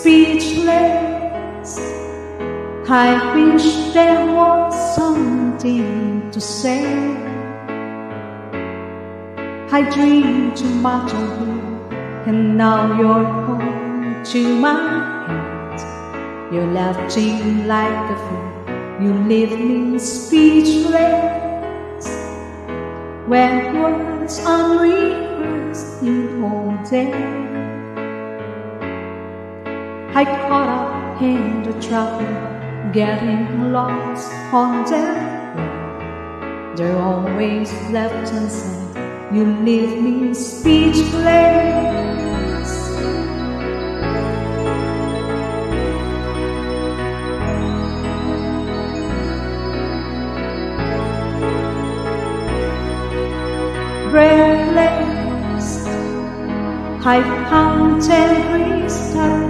speechless. I wish there was something to say. I dreamed too much of you, and now you're home to my hands. You're laughing like a fool, you leave me speechless. When words unrehearsed you all day, I caught up in the traffic, getting lost on their way. They're always left unsaid, you leave me speechless. Breathless, I found every step